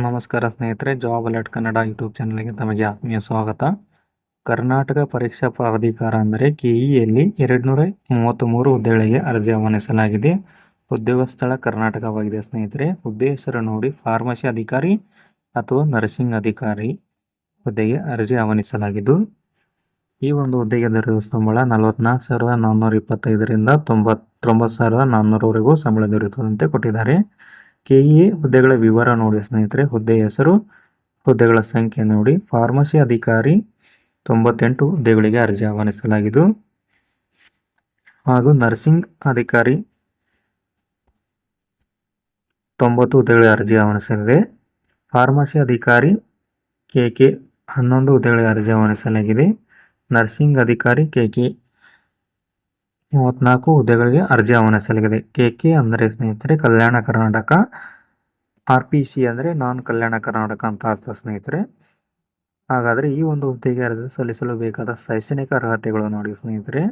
ನಮಸ್ಕಾರ ಸ್ನೇಹಿತರೆ, job alert Kannada YouTube ಚಾನಲ್ಗೆ ತಮಗೆ ಆತ್ಮೀಯ ಸ್ವಾಗತ. ಕರ್ನಾಟಕ ಪರೀಕ್ಷಾ ಪ್ರಾಧಿಕಾರ ಅಂದರೆ ಕೆಇಎಯಲ್ಲಿ 233 ಹುದ್ದೆಗಳಿಗೆ ಅರ್ಜಿ ಆಹ್ವಾನಿಸಲಾಗಿದೆ. ಉದ್ಯೋಗ ಸ್ಥಳ ಕರ್ನಾಟಕವಾಗಿದೆ ಸ್ನೇಹಿತರೆ. ಹುದ್ದೆ ಹೆಸರು ನೋಡಿ, ಫಾರ್ಮಸಿ ಅಧಿಕಾರಿ ಅಥವಾ ನರ್ಸಿಂಗ್ ಅಧಿಕಾರಿ ಹುದ್ದೆಗೆ ಅರ್ಜಿ ಆಹ್ವಾನಿಸಲಾಗಿದ್ದು, ಈ ಒಂದು ಹುದ್ದೆಗೆ ದೊರೆಯುವ ಸಂಬಳ 44,425ರಿಂದ 99,400ವರೆಗೂ ಸಂಬಳ ದೊರೆಯುತ್ತದಂತೆ ಕೊಟ್ಟಿದ್ದಾರೆ. ಕೆಇಎ ಹುದ್ದೆಗಳ ವಿವರ ನೋಡಿ ಸ್ನೇಹಿತರೆ. ಹುದ್ದೆಯ ಹೆಸರು, ಹುದ್ದೆಗಳ ಸಂಖ್ಯೆ ನೋಡಿ. ಫಾರ್ಮಸಿ ಅಧಿಕಾರಿ 98 ಹುದ್ದೆಗಳಿಗೆ ಅರ್ಜಿ ಆಹ್ವಾನಿಸಲಾಗಿದ್ದು, ಹಾಗೂ ನರ್ಸಿಂಗ್ ಅಧಿಕಾರಿ 90 ಹುದ್ದೆಗಳಿಗೆ ಅರ್ಜಿ ಆಹ್ವಾನಿಸಲಾಗಿದೆ. ಫಾರ್ಮಸಿ ಅಧಿಕಾರಿ ಕೆಕೆ 11 ಹುದ್ದೆಗಳಿಗೆ ಅರ್ಜಿ ಆಹ್ವಾನಿಸಲಾಗಿದೆ. ನರ್ಸಿಂಗ್ ಅಧಿಕಾರಿ ಕೆಕೆ 34 ಹುದ್ದೆಗಳಿಗೆ ಅರ್ಜಿ ಆಹ್ವಾನಿಸಲಾಗಿದೆ. ಕೆಕೆ ಅಂದರೆ ಸ್ನೇಹಿತರೆ ಕಲ್ಯಾಣ ಕರ್ನಾಟಕ, ಆರ್ಪಿಸಿ ಅಂದರೆ ನಾನ್ ಕಲ್ಯಾಣ ಕರ್ನಾಟಕ ಅಂತ ಅರ್ಥ ಸ್ನೇಹಿತರೆ. ಹಾಗಾದರೆ ಈ ಒಂದು ಹುದ್ದೆಗೆ ಅರ್ಜಿ ಸಲ್ಲಿಸಲು ಬೇಕಾದ ಶೈಕ್ಷಣಿಕ ಅರ್ಹತೆಗಳು ನೋಡಿ ಸ್ನೇಹಿತರೆ.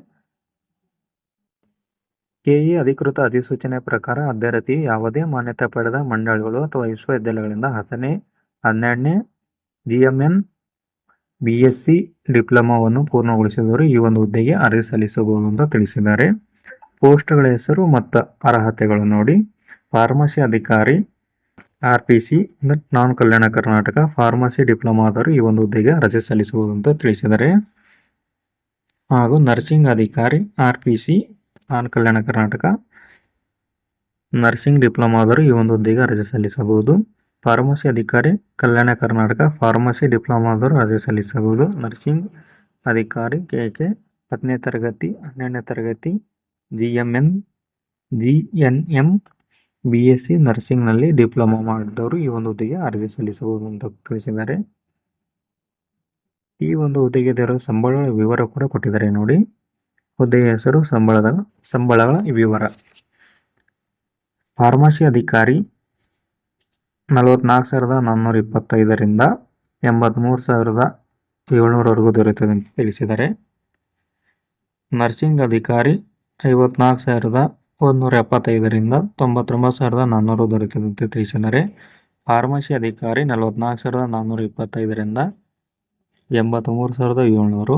ಕೆಇ ಅಧಿಕೃತ ಅಧಿಸೂಚನೆ ಪ್ರಕಾರ ಅಭ್ಯರ್ಥಿಯು ಯಾವುದೇ ಮಾನ್ಯತೆ ಪಡೆದ ಮಂಡಳಿಗಳು ಅಥವಾ ವಿಶ್ವವಿದ್ಯಾಲಯಗಳಿಂದ 12ನೇ ಜಿಎಂಎನ್ ಬಿಎಸ್ಸಿ ಡಿಪ್ಲೊಮಾವನ್ನು ಪೂರ್ಣಗೊಳಿಸಿದವರು ಈ ಒಂದು ಹುದ್ದೆಗೆ ಅರ್ಜಿ ಸಲ್ಲಿಸಬಹುದು ಅಂತ ತಿಳಿಸಿದ್ದಾರೆ. ಪೋಸ್ಟ್ಗಳ ಹೆಸರು ಮತ್ತು ಅರ್ಹತೆಗಳು ನೋಡಿ. ಫಾರ್ಮಸಿ ಅಧಿಕಾರಿ ಆರ್ಪಿಸಿ ಅಂದರೆ ನಾನ್ ಕಲ್ಯಾಣ ಕರ್ನಾಟಕ, ಫಾರ್ಮಸಿ ಡಿಪ್ಲೊಮಾದವರು ಈ ಒಂದು ಹುದ್ದೆಗೆ ಅರ್ಜಿ ಸಲ್ಲಿಸಬಹುದು ಅಂತ ತಿಳಿಸಿದ್ದಾರೆ. ಹಾಗೂ ನರ್ಸಿಂಗ್ ಅಧಿಕಾರಿ ಆರ್ಪಿಸಿ ನಾನ್ ಕಲ್ಯಾಣ ಕರ್ನಾಟಕ, ನರ್ಸಿಂಗ್ ಡಿಪ್ಲೊಮಾದವರು ಈ ಒಂದು ಹುದ್ದೆಗೆ ಅರ್ಜಿ ಸಲ್ಲಿಸಬಹುದು. ಫಾರ್ಮಸಿ ಅಧಿಕಾರಿ ಕಲ್ಯಾಣ ಕರ್ನಾಟಕ, ಫಾರ್ಮಸಿ ಡಿಪ್ಲೊಮಾದವರು ಅರ್ಜಿ ಸಲ್ಲಿಸಬಹುದು. ನರ್ಸಿಂಗ್ ಅಧಿಕಾರಿ ಕೆಕೆ 10ನೇ ತರಗತಿ 12ನೇ ತರಗತಿ ಜಿಎನ್ಎಂ ಬಿಎಸ್ಸಿ ನರ್ಸಿಂಗ್ನಲ್ಲಿ ಡಿಪ್ಲೊಮಾ ಮಾಡಿದವರು ಈ ಒಂದು ಹುದ್ದೆಗೆ ಅರ್ಜಿ ಸಲ್ಲಿಸಬಹುದು ಅಂತ ತಿಳಿಸಿದ್ದಾರೆ. ಈ ಒಂದು ಹುದ್ದೆಗೆ ದೊರೆಯುವ ಸಂಬಳಗಳ ವಿವರ ಕೂಡ ಕೊಟ್ಟಿದ್ದಾರೆ ನೋಡಿ. ಹುದ್ದೆಯ ಹೆಸರು, ಸಂಬಳಗಳ ವಿವರ. ಫಾರ್ಮಸಿ ಅಧಿಕಾರಿ 44,425ರಿಂದ 83,700ವರೆಗೂ ದೊರೆಯುತ್ತದೆ ಅಂತ ತಿಳಿಸಿದ್ದಾರೆ. ನರ್ಸಿಂಗ್ ಅಧಿಕಾರಿ 54,175ರಿಂದ 99,400 ದೊರೆಯುತ್ತದೆ ಅಂತ ತಿಳಿಸಿದ್ದಾರೆ. ಫಾರ್ಮಸಿ ಅಧಿಕಾರಿ 44,425ರಿಂದ 83,700.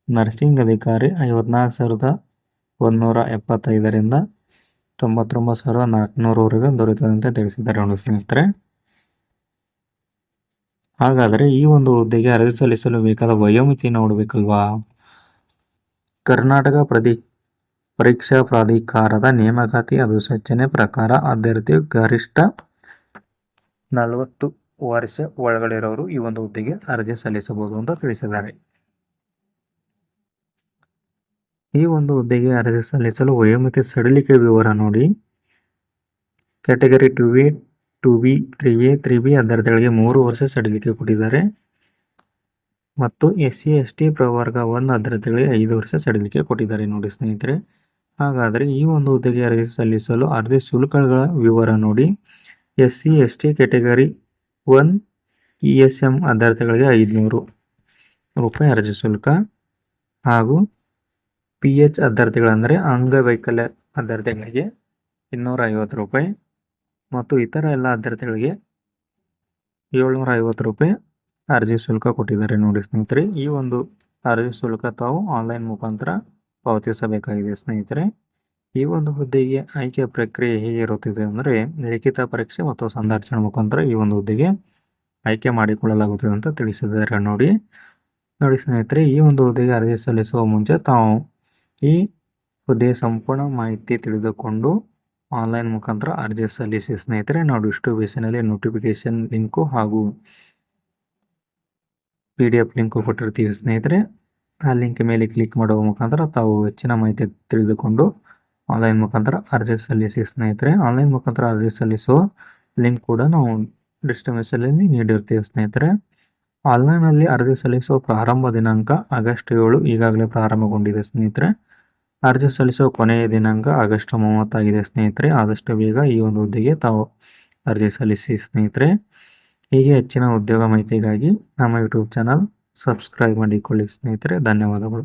ನರ್ಸಿಂಗ್ ಅಧಿಕಾರಿ 54,175ರಿಂದ 99,400ವರೆಗೆ ದೊರೆಯುತ್ತದೆ ಅಂತ ತಿಳಿಸಿದ್ದಾರೆ ನೋಡಿ ಸ್ನೇಹಿತರೆ. ಹಾಗಾದರೆ ಈ ಒಂದು ಹುದ್ದೆಗೆ ಅರ್ಜಿ ಸಲ್ಲಿಸಲು ಬೇಕಾದ ವಯೋಮಿತಿ ನೋಡಬೇಕಲ್ವಾ. ಕರ್ನಾಟಕ ಪರೀಕ್ಷಾ ಪ್ರಾಧಿಕಾರದ ನೇಮಕಾತಿ ಅಧಿಸೂಚನೆ ಪ್ರಕಾರ ಅಭ್ಯರ್ಥಿಯು ಗರಿಷ್ಠ 40 ವರ್ಷ ಒಳಗಡೆ ಇರೋರು ಈ ಒಂದು ಹುದ್ದೆಗೆ ಅರ್ಜಿ ಸಲ್ಲಿಸಬಹುದು ಅಂತ ತಿಳಿಸಿದ್ದಾರೆ. ಈ ಒಂದು ಹುದ್ದೆಗೆ ಅರ್ಜಿ ಸಲ್ಲಿಸಲು ವಯೋಮಿತಿ ಸಡಿಲಿಕೆ ವಿವರ ನೋಡಿ. Category 2A 2B 3A 3B ಅಭ್ಯರ್ಥಿಗಳಿಗೆ 3 ವರ್ಷ ಸಡಿಲಿಕೆ ಕೊಟ್ಟಿದ್ದಾರೆ. ಮತ್ತು SC ST ಪ್ರವರ್ಗ 1 ಅಭ್ಯರ್ಥಿಗಳಿಗೆ 5 ವರ್ಷ ಸಡಿಲಿಕೆ ಕೊಟ್ಟಿದ್ದಾರೆ ನೋಡಿ ಸ್ನೇಹಿತರೆ. ಹಾಗಾದರೆ ಈ ಒಂದು ಹುದ್ದೆಗೆ ಅರ್ಜಿ ಸಲ್ಲಿಸಲು ಅರ್ಜಿ ಶುಲ್ಕಗಳ ವಿವರ ನೋಡಿ. SC ST ಕ್ಯಾಟಗರಿ 1 ESM ಅಭ್ಯರ್ಥಿಗಳಿಗೆ 500 ರೂಪಾಯಿ ಅರ್ಜಿ ಶುಲ್ಕ. ಹಾಗೂ PH ಅಭ್ಯರ್ಥಿಗಳಂದರೆ ಅಂಗವೈಕಲ್ಯ ಅಭ್ಯರ್ಥಿಗಳಿಗೆ 250 ರೂಪಾಯಿ ಮತ್ತು ಇತರ ಎಲ್ಲ ಅಭ್ಯರ್ಥಿಗಳಿಗೆ 750 ರೂಪಾಯಿ ಅರ್ಜಿ ಶುಲ್ಕ ಕೊಟ್ಟಿದ್ದಾರೆ ನೋಡಿ ಸ್ನೇಹಿತರೆ. ಈ ಒಂದು ಅರ್ಜಿ ಶುಲ್ಕ ತಾವು ಆನ್ಲೈನ್ ಮುಖಾಂತರ ಪಾವತಿಸಬೇಕಾಗಿದೆ ಸ್ನೇಹಿತರೆ. ಈ ಒಂದು ಹುದ್ದೆಗೆ ಆಯ್ಕೆ ಪ್ರಕ್ರಿಯೆ ಹೇಗಿರುತ್ತದೆ ಅಂದರೆ, ಲಿಖಿತ ಪರೀಕ್ಷೆ ಮತ್ತು ಸಂದರ್ಶನ ಮುಖಾಂತರ ಈ ಒಂದು ಹುದ್ದೆಗೆ ಆಯ್ಕೆ ಮಾಡಿಕೊಳ್ಳಲಾಗುತ್ತದೆ ಅಂತ ತಿಳಿಸಿದ್ದಾರೆ ನೋಡಿ ಸ್ನೇಹಿತರೆ. ಈ ಒಂದು ಹುದ್ದೆಗೆ ಅರ್ಜಿ ಸಲ್ಲಿಸುವ ಮುಂಚೆ ತಾವು ಈ ಹುದ್ದೆಯ ಸಂಪೂರ್ಣ ಮಾಹಿತಿ ತಿಳಿದುಕೊಂಡು ಆನ್ಲೈನ್ ಮುಖಾಂತರ ಅರ್ಜಿ ಸಲ್ಲಿಸಿ ಸ್ನೇಹಿತರೆ. ನಾವು ಡಿಸ್ಕ್ರಿಪ್ಷನಲ್ಲಿ ನೋಟಿಫಿಕೇಶನ್ ಲಿಂಕು ಹಾಗೂ PDF ಲಿಂಕು ಕೊಟ್ಟಿರ್ತೀವಿ ಸ್ನೇಹಿತರೆ. ಆ ಲಿಂಕ್ ಮೇಲೆ ಕ್ಲಿಕ್ ಮಾಡುವ ಮುಖಾಂತರ ತಾವು ಹೆಚ್ಚಿನ ಮಾಹಿತಿ ತಿಳಿದುಕೊಂಡು ಆನ್ಲೈನ್ ಮುಖಾಂತರ ಅರ್ಜಿ ಸಲ್ಲಿಸಿ ಸ್ನೇಹಿತರೆ. ಆನ್ಲೈನ್ ಮುಖಾಂತರ ಅರ್ಜಿ ಸಲ್ಲಿಸುವ ಲಿಂಕ್ ಕೂಡ ನಾವು ಡಿಸ್ಕ್ರಿಪ್ಷನಲ್ಲಿ ನೀಡಿರ್ತೀವಿ ಸ್ನೇಹಿತರೆ. ಆನ್ಲೈನಲ್ಲಿ ಅರ್ಜಿ ಸಲ್ಲಿಸುವ ಪ್ರಾರಂಭ ದಿನಾಂಕ ಆಗಸ್ಟ್ 7 ಈಗಾಗಲೇ ಪ್ರಾರಂಭಗೊಂಡಿದೆ ಸ್ನೇಹಿತರೆ. ಅರ್ಜಿ ಸಲ್ಲಿಸುವ ಕೊನೆಯ ದಿನಾಂಕ ಆಗಸ್ಟ್ 30 ಆಗಿದೆ ಸ್ನೇಹಿತರೆ. ಆದಷ್ಟು ಬೇಗ ಈ ಒಂದು ಹುದ್ದೆಗೆ ತಾವು ಅರ್ಜಿ ಸಲ್ಲಿಸಿ ಸ್ನೇಹಿತರೆ. ಹೀಗೆ ಹೆಚ್ಚಿನ ಉದ್ಯೋಗ ಮಾಹಿತಿಗಾಗಿ ನಮ್ಮ ಯೂಟ್ಯೂಬ್ ಚಾನಲ್ ಸಬ್ಸ್ಕ್ರೈಬ್ ಮಾಡಿಕೊಳ್ಳಿ ಸ್ನೇಹಿತರೆ. ಧನ್ಯವಾದಗಳು.